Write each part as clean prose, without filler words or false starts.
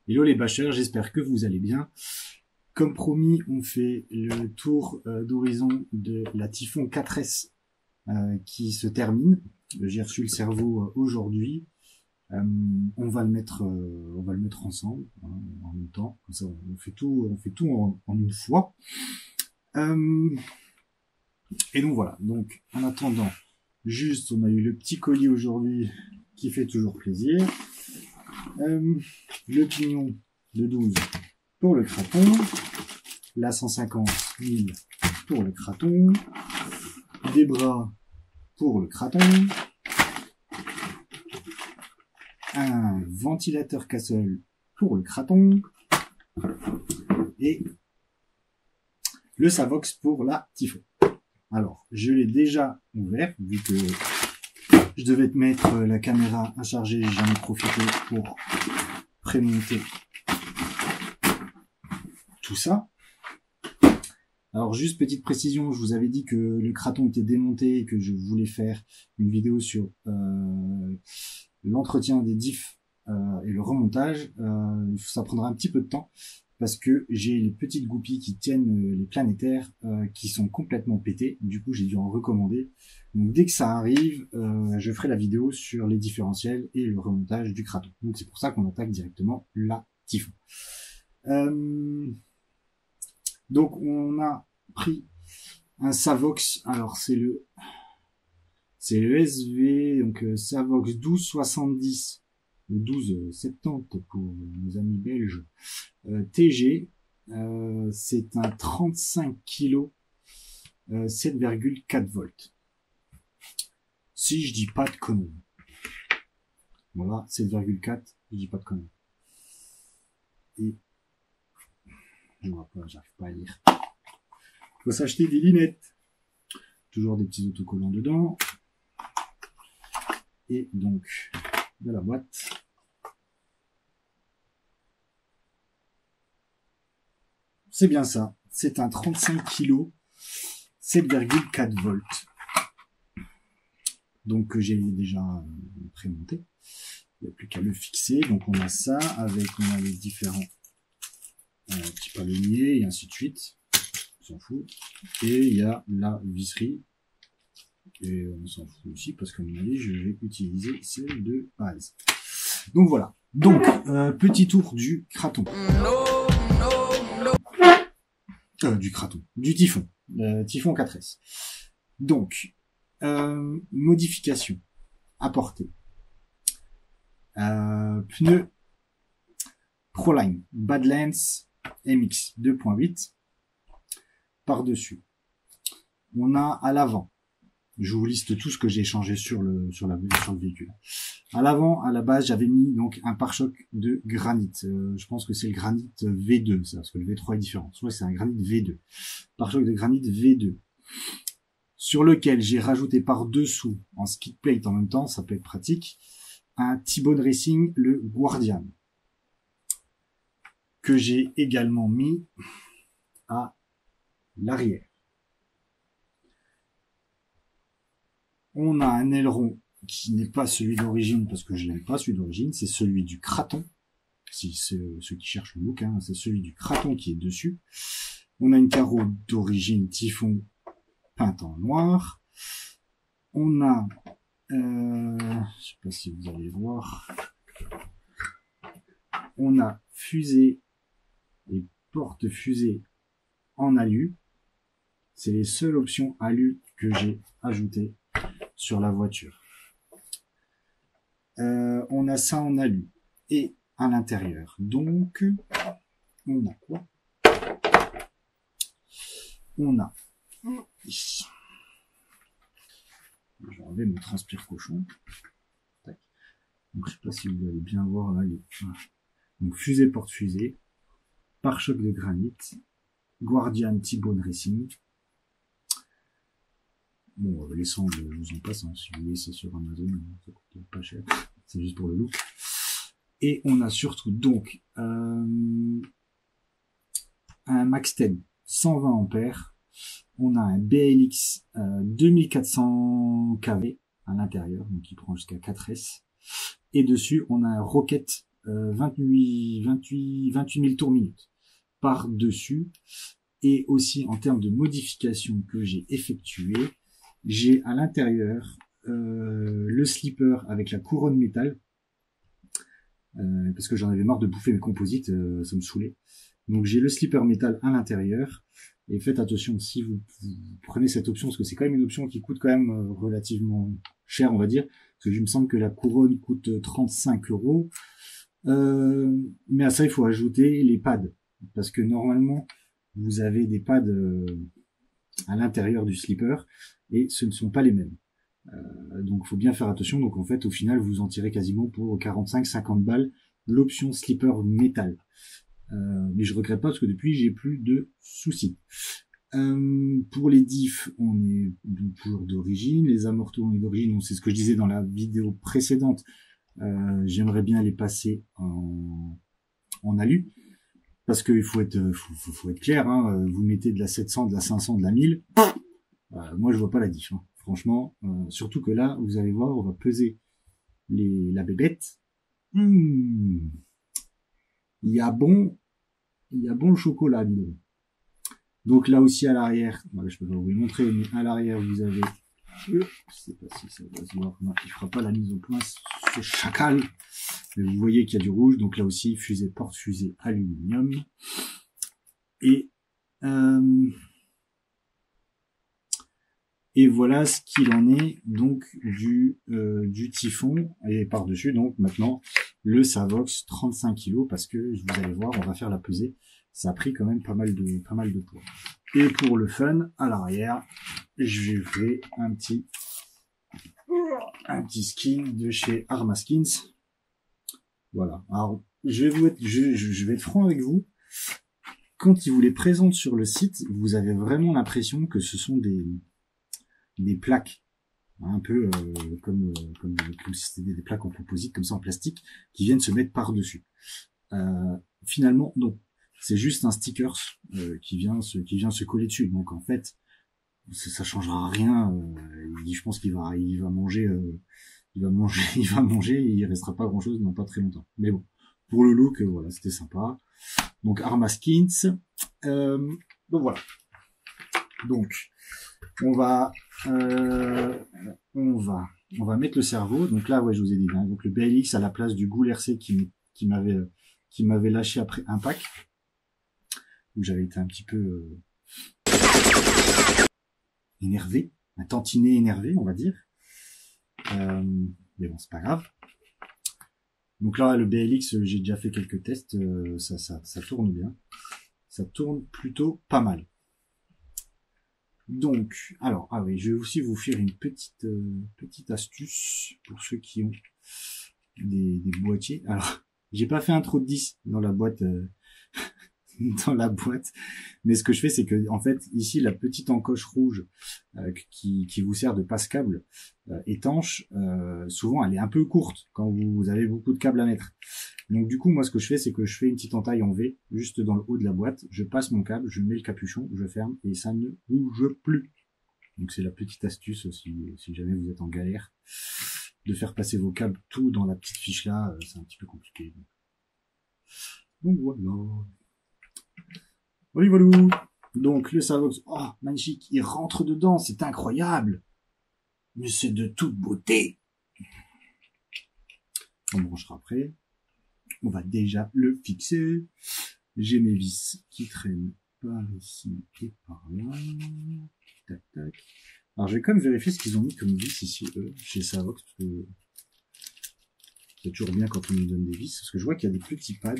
Hello les bâcheurs, j'espère que vous allez bien. Comme promis, on fait le tour d'horizon de la Typhon 4S qui se termine. J'ai reçu le cerveau aujourd'hui. On va le mettre ensemble en même temps. Comme ça, on fait tout en une fois. Et donc voilà. Donc en attendant, juste on a eu le petit colis aujourd'hui qui fait toujours plaisir. Le pignon de 12 pour le craton, la 150 000 pour le craton, des bras pour le craton, un ventilateur Castle pour le craton et le Savox pour la Typhon. Alors, je l'ai déjà ouvert vu que je devais te mettre la caméra à charger, j'en ai profité pour prémonter tout ça. Alors juste petite précision, je vous avais dit que le craton était démonté et que je voulais faire une vidéo sur l'entretien des diffs et le remontage. Ça prendra un petit peu de temps parce que j'ai les petites goupilles qui tiennent les planétaires qui sont complètement pétées. Du coup, j'ai dû en recommander. Donc dès que ça arrive, je ferai la vidéo sur les différentiels et le remontage du craton. Donc c'est pour ça qu'on attaque directement la Typhon. Donc on a pris un Savox, alors c'est le SV, donc Savox 1270, le 1270 pour nos amis belges, TG, c'est un 35 kg, 7,4 volts. Si je dis pas de conneries. Voilà, 7,4, je dis pas de conneries. Et je vois pas, j'arrive pas à lire. Faut s'acheter des lunettes. Toujours des petits autocollants dedans. Et donc, de la boîte. C'est bien ça. C'est un 35 kg, 7,4 volts. Donc, j'ai déjà prémonté. Il n'y a plus qu'à le fixer. Donc, on a ça avec, on a les différents petits palonniers et ainsi de suite. On s'en fout. Et il y a la visserie. Et on s'en fout aussi parce qu'à mon avis, je vais utiliser celle de base. Donc voilà. Donc, petit tour du craton. Du Typhon. Typhon 4S. Donc, modification apportée. Pneus Proline Badlands MX 2.8 par-dessus. On a à l'avant. Je vous liste tout ce que j'ai changé sur le véhicule. À l'avant, à la base, j'avais mis donc un pare-choc de granit. Je pense que c'est le granit V2, ça, parce que le V3 est différent. Soit c'est un granit V2. Pare-choc de granit V2. Sur lequel j'ai rajouté par-dessous, en skid plate en même temps, ça peut être pratique, un T-Bone Racing, le Guardian. Que j'ai également mis à l'arrière. On a un aileron qui n'est pas celui d'origine, parce que je n'aime pas celui d'origine, c'est celui du craton. Si ceux qui cherchent le look, hein, c'est celui du craton qui est dessus. On a une carreau d'origine Typhon peinte en noir. On a, je sais pas si vous allez voir, on a fusée et porte-fusée en alu. C'est les seules options alu que j'ai ajoutées sur la voiture. On a ça en alu et à l'intérieur. Donc, on a quoi? On a ici. Je vais enlever mon transpire cochon. Tac. Donc, je sais pas si vous allez bien voir là. Donc, fusée porte-fusée, pare-choc de granit, Guardian T-Bone Racing. Bon, les sangles, je vous en passe, hein. Si vous voulez, c'est sur Amazon, ça coûte pas cher. C'est juste pour le look. Et on a surtout donc un Max 10 120 ampères. On a un BLX 2400 kV à l'intérieur, donc il prend jusqu'à 4S. Et dessus, on a un Rocket 28 000 tours minute par-dessus. Et aussi en termes de modifications que j'ai effectuées, j'ai à l'intérieur le slipper avec la couronne métal, parce que j'en avais marre de bouffer mes composites, ça me saoulait. Donc j'ai le slipper métal à l'intérieur. Et faites attention si vous prenez cette option, parce que c'est quand même une option qui coûte quand même relativement cher, on va dire. Parce que il me semble que la couronne coûte 35 €. Mais à ça, il faut ajouter les pads. Parce que normalement, vous avez des pads à l'intérieur du slipper et ce ne sont pas les mêmes. Donc il faut bien faire attention. Donc en fait, au final, vous en tirez quasiment pour 45-50 balles l'option slipper métal. Mais je regrette pas parce que depuis j'ai plus de soucis. Pour les diffs, on est toujours d'origine. Les amortos, on est d'origine. C'est ce que je disais dans la vidéo précédente. J'aimerais bien les passer en alu. Parce qu'il faut être clair, hein, vous mettez de la 700, de la 500, de la 1000. Moi, je vois pas la diff. Hein. Franchement, surtout que là, vous allez voir, on va peser la bébête. Il y a bon le chocolat, dis donc. Donc là aussi à l'arrière, voilà, je peux pas vous le montrer, mais à l'arrière vous avez, je sais pas si ça va se voir, non, il fera pas la mise au point, ce chacal. Mais vous voyez qu'il y a du rouge, donc là aussi fusée porte-fusée aluminium. Et voilà ce qu'il en est donc du Typhon, et par-dessus donc maintenant le Savox 35 kg, parce que vous allez voir, on va faire la pesée, ça a pris quand même pas mal de poids. Et pour le fun, à l'arrière, je fais un petit skin de chez Arma Skins. Voilà. Alors je vais être franc avec vous. Quand ils vous les présentent sur le site, vous avez vraiment l'impression que ce sont des plaques, un peu comme si c'était des plaques en composite, comme ça en plastique, qui viennent se mettre par-dessus. Finalement, non. C'est juste un sticker qui vient se coller dessus. Donc en fait, ça changera rien. Je pense il va manger, il va manger, et il restera pas grand-chose dans pas très longtemps. Mais bon, pour le look, voilà, c'était sympa. Donc Arma Skins. Donc voilà. Donc on va mettre le cerveau. Donc là, ouais, je vous ai dit. Hein, donc le BLX à la place du Ghoul RC qui m'avait lâché après Impact. Donc j'avais été un petit peu énervé, un tantinet énervé, on va dire. Mais bon, c'est pas grave. Donc là, le BLX, j'ai déjà fait quelques tests. Ça tourne bien. Ça tourne plutôt pas mal. Donc, alors, ah oui, je vais aussi vous faire une petite astuce pour ceux qui ont des boîtiers. Alors, j'ai pas fait un trop de 10 dans la boîte, mais ce que je fais, c'est que en fait, ici, la petite encoche rouge qui vous sert de passe-câble étanche, souvent, elle est un peu courte quand vous avez beaucoup de câbles à mettre. Donc du coup, moi, ce que je fais, c'est que je fais une petite entaille en V, juste dans le haut de la boîte. Je passe mon câble, je mets le capuchon, je ferme, et ça ne bouge plus. Donc c'est la petite astuce, si jamais vous êtes en galère, de faire passer vos câbles tout dans la petite fiche là, c'est un petit peu compliqué. Donc voilà. Oui, voilà. Donc le Savox, oh, magnifique, il rentre dedans, c'est incroyable. Mais c'est de toute beauté. On branchera après. On va déjà le fixer. J'ai mes vis qui traînent par ici et par là. Tac, tac. Alors, je vais quand même vérifier ce qu'ils ont mis comme vis ici, chez Savox, parce que c'est toujours bien quand on nous donne des vis, parce que je vois qu'il y a des petits pads.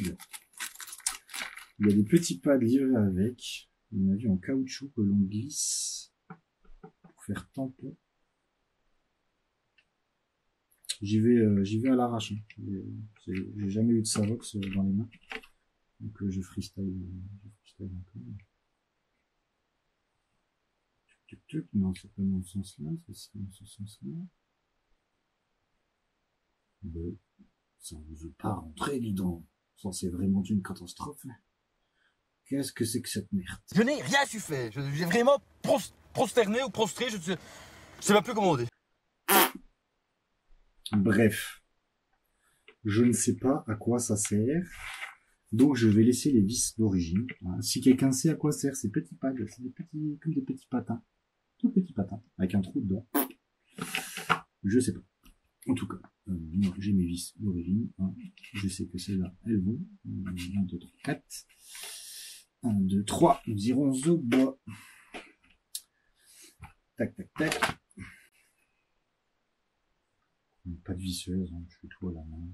Il y a des petits pads livrés avec. On a vu en caoutchouc que l'on glisse pour faire tampon. J'y vais à l'arrache. Hein. J'ai jamais eu de Savox dans les mains. Donc je freestyle un peu. Non, c'est pas dans ce sens-là, c'est dans ce sens-là. Ça ne vous pas rentrer, dis donc. Ça, c'est vraiment une catastrophe. Qu'est-ce que c'est que cette merde? Je n'ai rien su faire. J'ai vraiment prosterné ou prostré, je sais pas plus comment on dit. Bref. Je ne sais pas à quoi ça sert. Donc, je vais laisser les vis d'origine. Si quelqu'un sait à quoi servent ces petits pads, c'est des petits, comme des petits patins. Tout petits patins. Avec un trou dedans. Je sais pas. En tout cas, moi, j'ai mes vis d'origine. Je sais que celles-là, elles vont. 1, 2, 3, 4. 1, 2, 3. Nous irons au bois. Tac, tac, tac. Pas de visseuse, hein. Je fais tout à la main.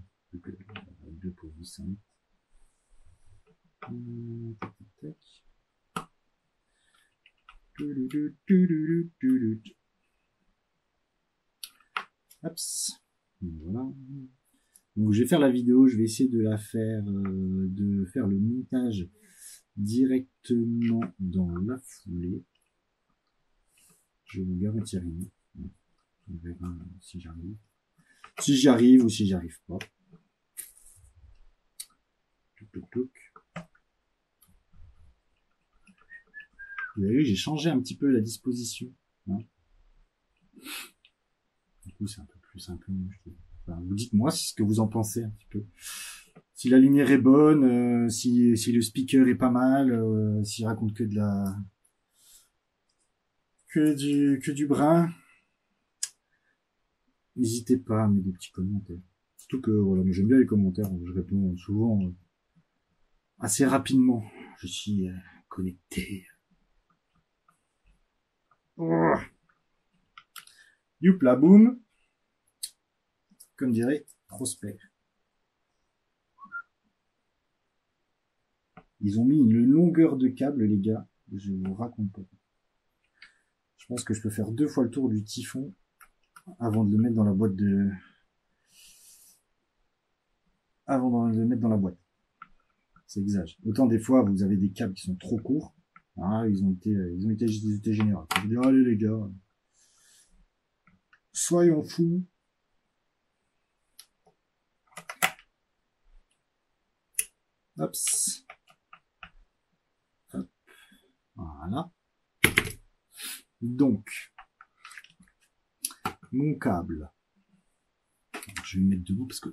Deux pour vis. Tac, tac, tac. Hops. Voilà. Donc je vais faire la vidéo, je vais essayer de la faire, de faire le montage directement dans la foulée. Je vous garantis rien. On verra si j'arrive. Si j'y arrive ou si j'y arrive pas. Vous avez vu, j'ai changé un petit peu la disposition. Hein. Du coup, c'est un peu plus simple. Enfin, vous dites-moi ce que vous en pensez un petit peu. Si la lumière est bonne, si le speaker est pas mal, s'il raconte que de la... que du brin. N'hésitez pas à mettre des petits commentaires. Surtout que, voilà, moi j'aime bien les commentaires. Je réponds souvent assez rapidement. Je suis connecté. Oh. Youpla boum. Comme dirait Prosper. Ils ont mis une longueur de câble, les gars. Je vous raconte pas. Je pense que je peux faire 2 fois le tour du typhon avant de le mettre dans la boîte de... Avant de le mettre dans la boîte. C'est exagéré. Autant des fois, vous avez des câbles qui sont trop courts. Ah, ils ont été généraux. Je dis, allez les gars. Soyons fous. Hops. Hop. Voilà. Donc, mon câble. Je vais me mettre debout parce que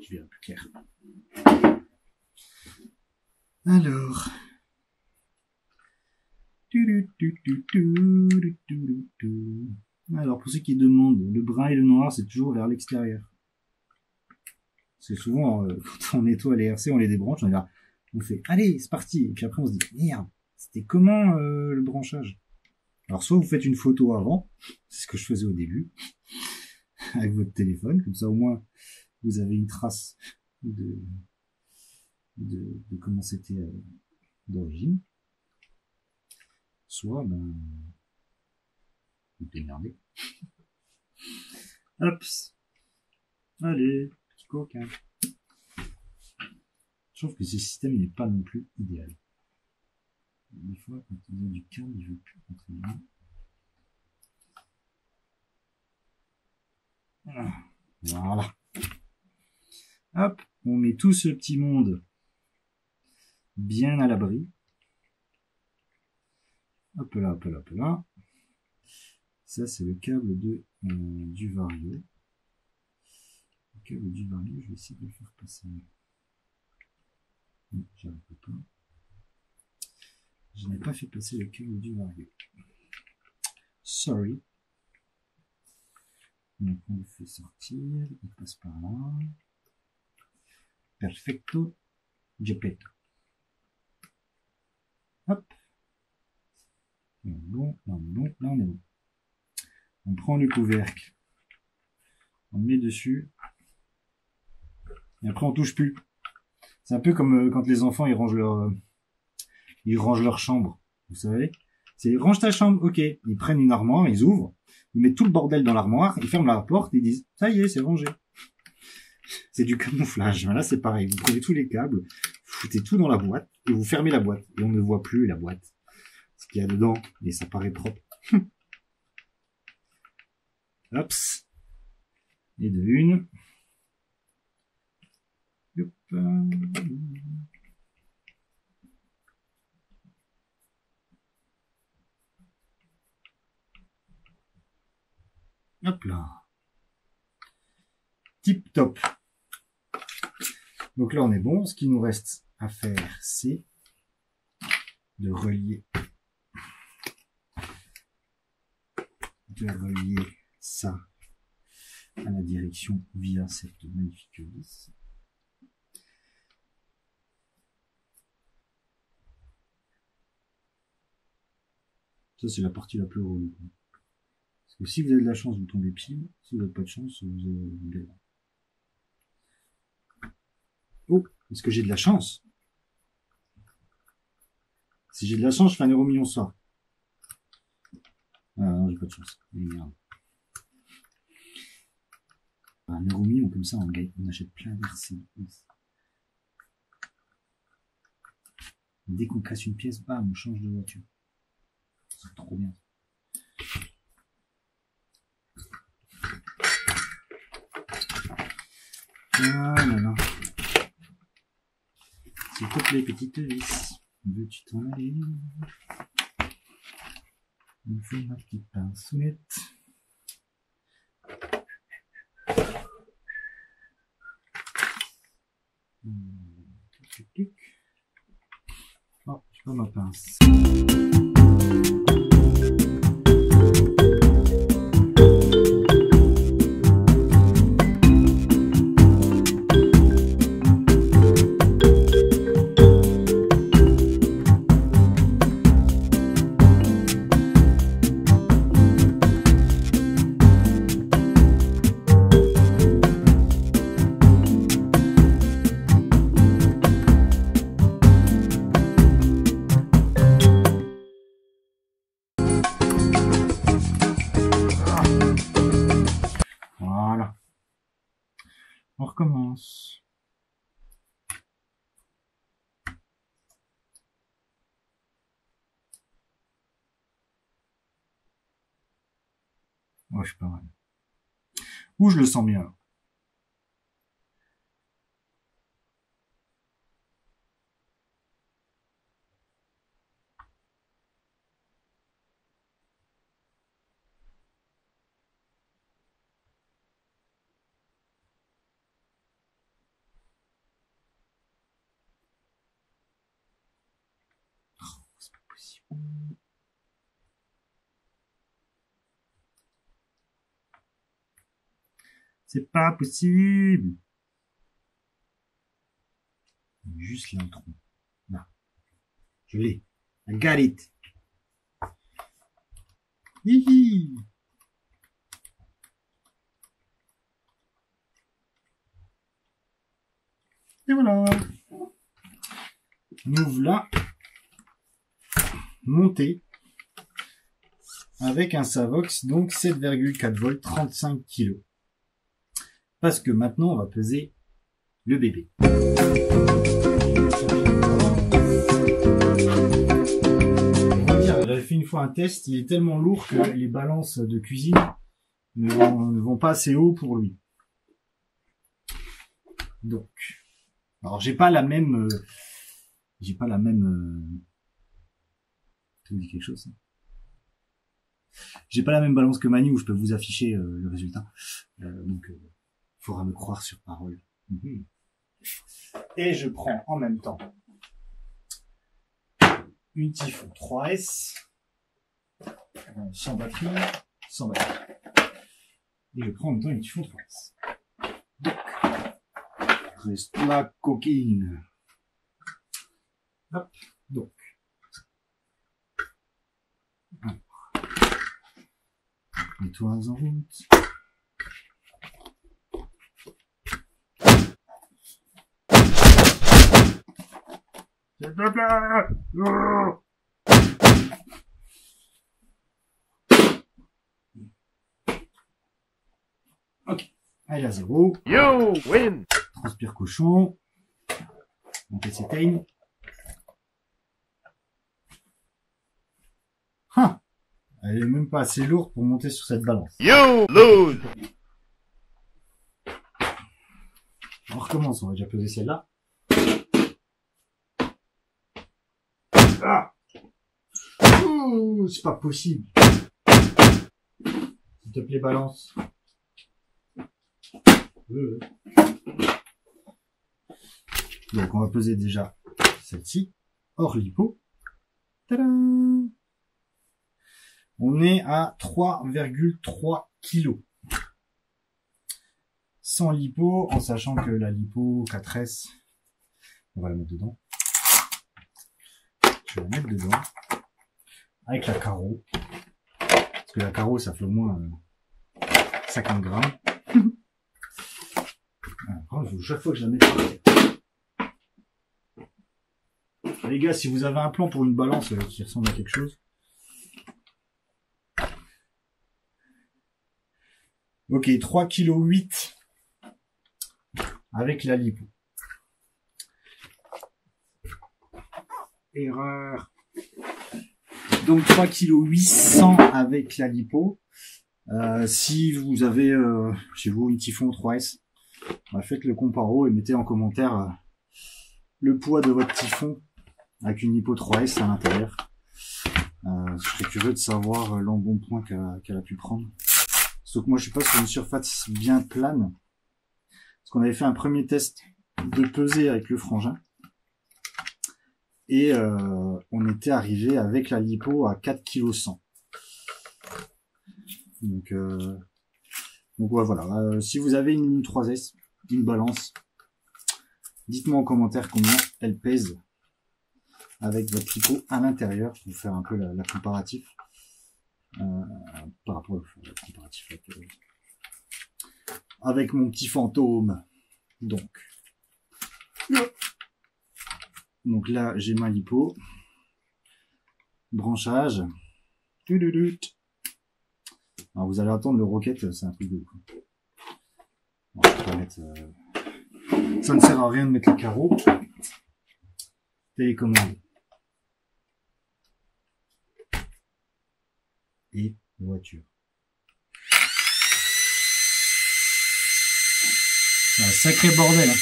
je verrai plus clair. Alors. Alors, pour ceux qui demandent, le brun et le noir, c'est toujours vers l'extérieur. C'est souvent, quand on nettoie les RC, on les débranche, on fait, allez, c'est parti. Et puis après, on se dit, merde, c'était comment le branchage? Alors, soit vous faites une photo avant, c'est ce que je faisais au début, avec votre téléphone, comme ça au moins, vous avez une trace de comment c'était d'origine. Soit, ben, vous démerdez. Hop. Allez, petit coquin. Je trouve que ce système n'est pas non plus idéal. Des fois, quand on a du câble, il veut plus rentrer là. Voilà. Hop, on met tout ce petit monde bien à l'abri. Hop là, hop là, hop là. Ça, c'est le câble du Vario. Le câble du Vario, je vais essayer de le faire passer. Non, j'arrive pas. Je n'ai pas fait passer le câble du Vario. Sorry. Donc, on le fait sortir. Il passe par là. Perfecto. Geppetto. Hop. Là, on est bon. Là, on est bon. Là, on est bon. On prend le couvercle. On le met dessus. Et après, on touche plus. C'est un peu comme quand les enfants, ils rangent leur chambre. Vous savez? C'est, range ta chambre. Ok. Ils prennent une armoire, ils ouvrent. Ils mettent tout le bordel dans l'armoire. Ils ferment la porte. Ils disent, ça y est, c'est rangé. C'est du camouflage. Là, c'est pareil. Vous prenez tous les câbles, vous foutez tout dans la boîte et vous fermez la boîte. Et on ne voit plus la boîte. Ce qu'il y a dedans. Et ça paraît propre. Hops. Et de une. Hop. Hop là. Tip top. Donc là, on est bon. Ce qu'il nous reste à faire, c'est de relier ça à la direction via cette magnifique vis. Ça, c'est la partie la plus relou. Parce que si vous avez de la chance, vous tombez pile. Si vous n'avez pas de chance, vous avez une galère. Oh, est-ce que j'ai de la chance? Si j'ai de la chance, je fais un euro million soir. Ah non, j'ai pas de chance. Merde. Un euro million, comme ça, on achète plein d'RC. Dès qu'on casse une pièce, bam, on change de voiture. C'est trop bien. Voilà. S'il te plaît, petite vis, veux-tu t'en aller? Il me faut ma petite pinceonnette. Oh, j'ai pas ma pince. Voilà. On recommence. Ouais, je suis pas mal. Ou je le sens bien. C'est pas possible. C'est pas possible. Juste l'intro. Là. Je l'ai. I got it. Hihi. Et voilà. Nous voilà montés avec un Savox, donc 7,4 volts, 35 kg. Parce que maintenant, on va peser le bébé. J'avais fait une fois un test, il est tellement lourd que les balances de cuisine ne vont pas assez haut pour lui. Donc, alors j'ai pas la même, ça vous dit quelque chose, ça? J'ai pas la même balance que Manu où je peux vous afficher le résultat. Donc, faudra me croire sur parole. Et je prends en même temps une Typhon 3S sans batterie. Et je prends en même temps une Typhon 3S. Donc, reste la coquine. Hop, donc. Mets-toi en route. S'il te plaît. Oh. Ok. Allez à 0. You win. Transpire cochon. On peut s'éteindre. Ah. Elle est même pas assez lourde pour monter sur cette balance. You lose. On recommence, on va déjà peser celle-là. Ah. Ouh, c'est pas possible. S'il te plaît, balance. Donc on va peser déjà celle-ci, hors lipo. Tadam! On est à 3,3 kg. Sans lipo, en sachant que la lipo 4S, on va la mettre dedans. Je vais la mettre dedans. Avec la carreau. Parce que la carreau, ça fait au moins 50 grammes. Alors, chaque fois que je la mets par terre. Les gars, si vous avez un plan pour une balance qui ressemble à quelque chose. Ok, 3,8 kg avec la lipo. Erreur. Donc 3,8 kg avec la lipo. Si vous avez chez vous une Typhon 3S, faites le comparo et mettez en commentaire le poids de votre Typhon avec une lipo 3S à l'intérieur. Je serais curieux de savoir l'embonpoint qu'elle a pu prendre. Sauf que moi je suis pas sur une surface bien plane. Parce qu'on avait fait un premier test de peser avec le frangin. Et on était arrivé avec la lipo à 4,1 kg. Donc ouais, voilà. Si vous avez une 3S, une balance, dites-moi en commentaire combien elle pèse avec votre lipo à l'intérieur pour faire un peu la comparatif. Par rapport au comparatif avec mon petit fantôme. Donc là j'ai ma lipo, branchage. Alors vous allez attendre le rocket, c'est un truc de ouf. Bon, je vais pas mettre, ça ne sert à rien de mettre le carreau. Télécommande et voiture. C'est un sacré bordel, hein.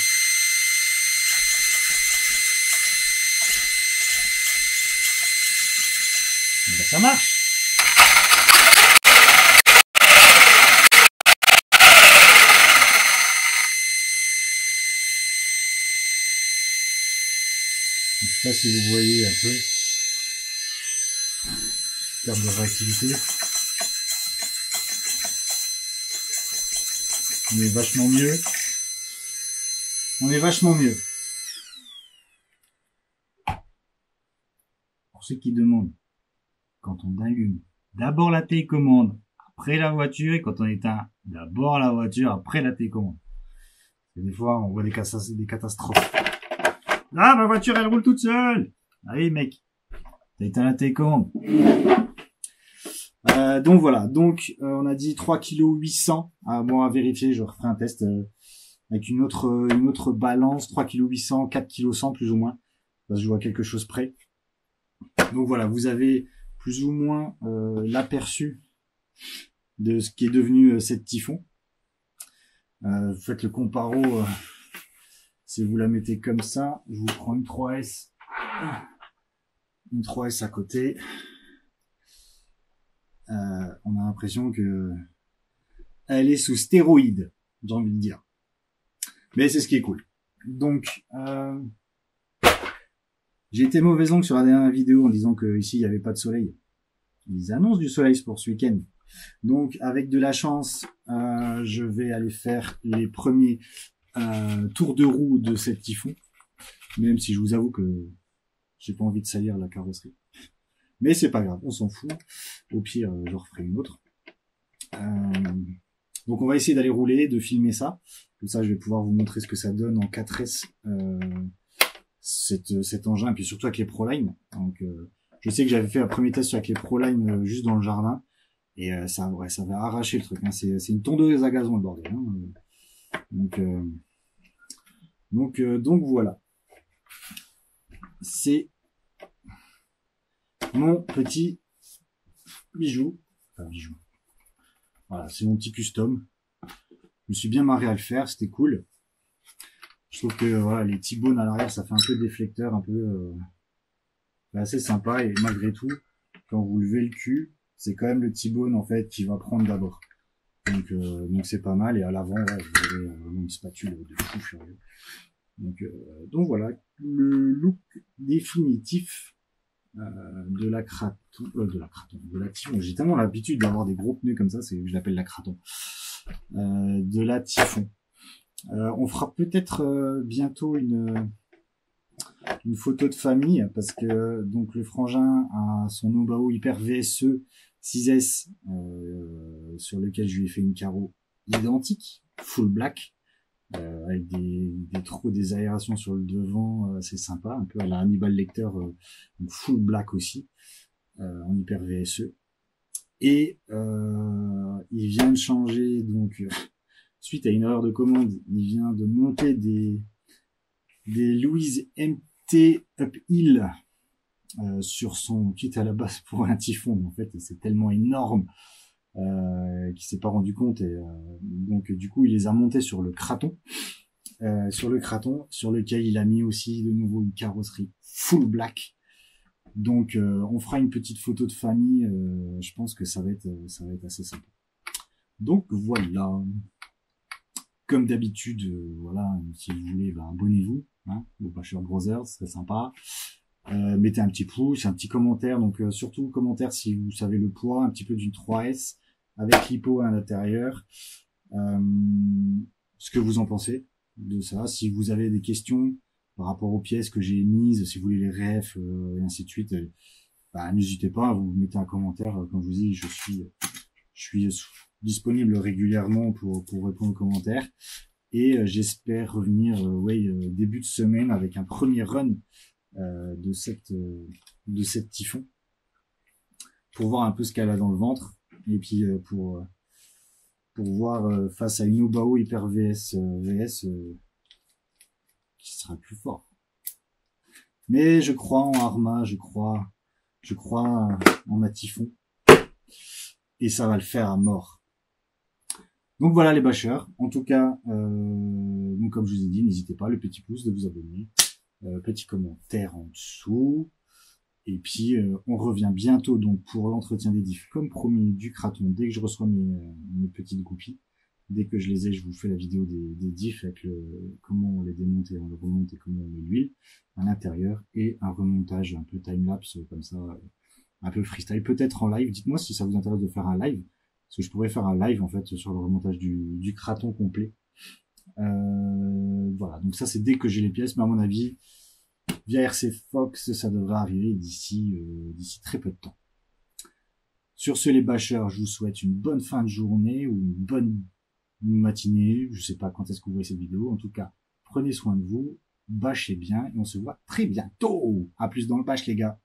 Mais ben, ça marche. Je sais pas si vous voyez un peu. Perte de réactivité. On est vachement mieux. On est vachement mieux. Pour ceux qui demandent, quand on allume d'abord la télécommande, après la voiture, et quand on éteint d'abord la voiture, après la télécommande. Et des fois, on voit des catastrophes. Là, ma voiture, elle roule toute seule. Allez, mec. T'as éteint la télécommande. Donc voilà. Donc, on a dit 3,8 kg. Bon, à vérifier, je referai un test avec une autre balance. 3,8 kg, 4,1 kg plus ou moins. Là, je vois quelque chose près. Donc voilà, vous avez plus ou moins l'aperçu de ce qui est devenu cette Typhon. Faites le comparo. Si vous la mettez comme ça, je vous prends une 3S. Une 3S à côté. On a l'impression que elle est sous stéroïde, j'ai envie de dire. Mais c'est ce qui est cool. Donc, j'ai été mauvais oncle sur la dernière vidéo en disant que ici il n'y avait pas de soleil. Ils annoncent du soleil pour ce week-end. Donc, avec de la chance, je vais aller faire les premiers tours de roue de cette Typhon. Même si je vous avoue que j'ai pas envie de salir la carrosserie. Mais c'est pas grave, on s'en fout. Au pire, je referai une autre. Donc on va essayer d'aller rouler, de filmer ça. Comme ça, je vais pouvoir vous montrer ce que ça donne en 4S, cet engin, et puis surtout avec les Proline. Donc, je sais que j'avais fait un premier test avec les Proline juste dans le jardin. Et ça va arracher le truc. Hein. C'est une tondeuse à gazon, le bordel. Hein. Donc voilà. C'est mon petit bijou. Enfin, bijou. Voilà, c'est mon petit custom. Je me suis bien marré à le faire, c'était cool. Je trouve que voilà, les T-bones à l'arrière, ça fait un peu déflecteur, un peu assez sympa. Et malgré tout, quand vous levez le cul, c'est quand même le T-bone en fait qui va prendre d'abord. Donc c'est pas mal. Et à l'avant, ouais, vous avez vraiment une spatule de fou furieux. Donc voilà, le look définitif de la Kraton, de la Typhon. J'ai tellement l'habitude d'avoir des gros pneus comme ça, je l'appelle la Kraton. De la Typhon. On fera peut-être bientôt une photo de famille parce que donc le frangin a son Nobao Hyper VSE 6S sur lequel je lui ai fait une carreau identique, full black, avec des aérations sur le devant, c'est sympa, un peu à la Hannibal Lecter, full black aussi, en Hyper VSE. Et il vient de changer, donc suite à une erreur de commande, il vient de monter des Louise MT Uphill sur son kit à la base pour un Typhon. En fait, c'est tellement énorme qu'il s'est pas rendu compte. Et donc du coup, il les a montés sur le Kraton. Sur lequel il a mis aussi de nouveau une carrosserie full black. Donc on fera une petite photo de famille, je pense que ça va être assez sympa. Donc voilà, comme d'habitude, voilà, si vous voulez, abonnez-vous, hein, au Basher Brothers, ce serait sympa. Mettez un petit pouce, un petit commentaire, donc surtout commentaire si vous savez le poids, un petit peu d'une 3S avec l'hippo à l'intérieur, ce que vous en pensez de ça, si vous avez des questions par rapport aux pièces que j'ai mises, si vous voulez les refs, et ainsi de suite, n'hésitez pas, vous mettez un commentaire, comme je vous dis, je suis disponible régulièrement pour répondre aux commentaires, et j'espère revenir début de semaine avec un premier run de cette Typhon pour voir un peu ce qu'elle a dans le ventre, et puis pour voir face à une Nobao Hyper VS qui sera plus fort. Mais je crois en Arma, je crois en ma Typhon, et ça va le faire à mort. Donc voilà les bâcheurs. En tout cas, donc comme je vous ai dit, n'hésitez pas, le petit pouce, de vous abonner, petit commentaire en dessous, et puis on revient bientôt donc pour l'entretien des diffs comme promis du Kraton. Dès que je reçois mes petites groupies, dès que je les ai, je vous fais la vidéo des diffs avec comment on les démonte et on les remonte et comment on met l'huile à l'intérieur, et un remontage un peu time-lapse comme ça, un peu freestyle, peut-être en live. Dites-moi si ça vous intéresse de faire un live, parce que je pourrais faire un live en fait sur le remontage du Kraton complet. Voilà, donc ça c'est dès que j'ai les pièces, mais à mon avis via RC Fox ça devrait arriver d'ici très peu de temps. Sur ce les bâcheurs, je vous souhaite une bonne fin de journée ou une bonne matinée, je sais pas quand est-ce que vous voyez cette vidéo, en tout cas prenez soin de vous, bâchez bien et on se voit très bientôt. À plus dans le bâche les gars.